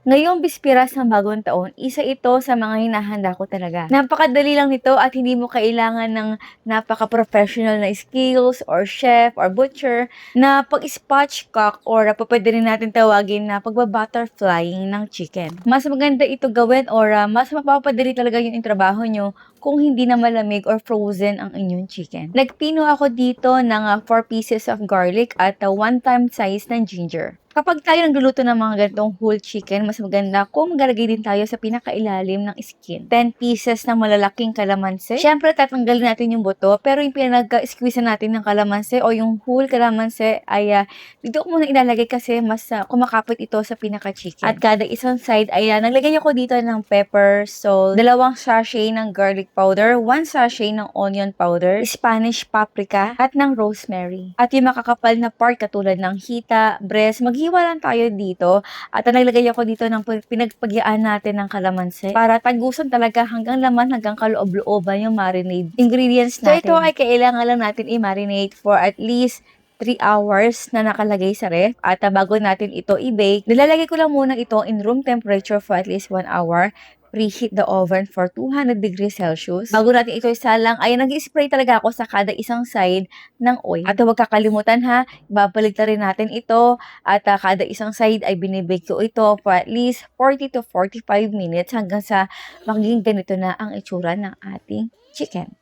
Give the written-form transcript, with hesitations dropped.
Ngayong bispiras ng bagong taon, isa ito sa mga hinahanda ko talaga. Napakadali lang nito at hindi mo kailangan ng napaka-professional na skills or chef or butcher na pag-spatchcock or pwede rin natin tawagin na pagba-butterflying ng chicken. Mas maganda ito gawin or mas mapapadali talaga yung trabaho nyo kung hindi na malamig or frozen ang inyong chicken. Nagpino ako dito ng 4 pieces of garlic at 1 time size ng ginger. Kapag tayo nagluluto ng mga ganitong whole chicken, mas maganda kung maglalagay din tayo sa pinakailalim ng skin. 10 pieces na malalaking kalamansi. Siyempre, tatanggalin natin yung buto, pero yung pinag-squeeze natin ng kalamansi o yung whole kalamansi ay dito ko muna ilalagay kasi mas kumakapit ito sa pinaka-chicken. At kada isang side ay naglagay ako dito ng pepper, salt, 2 sachet ng garlic powder, 1 sachet ng onion powder, Spanish paprika, at ng rosemary. At yung makakapal na part katulad ng hita, breast, maghiwa lang tayo dito. At naglagay ako dito ng pinagpagyaan natin ng kalamansi para tagusan talaga hanggang laman, hanggang kaloob-looban yung marinade ingredients natin. So ito ay kailangan lang natin i-marinate for at least 3 hours na nakalagay sa ref. At bago natin ito i-bake, nilalagay ko lang muna ito in room temperature for at least 1 hour. Preheat the oven for 200 degrees Celsius. Bago natin ito isalang, ay nag-spray talaga ako sa kada isang side ng oil. At huwag kakalimutan ha, babalik na rin natin ito at kada isang side ay binibake ko ito for at least 40 to 45 minutes hanggang sa magiging ganito na ang itsura ng ating chicken.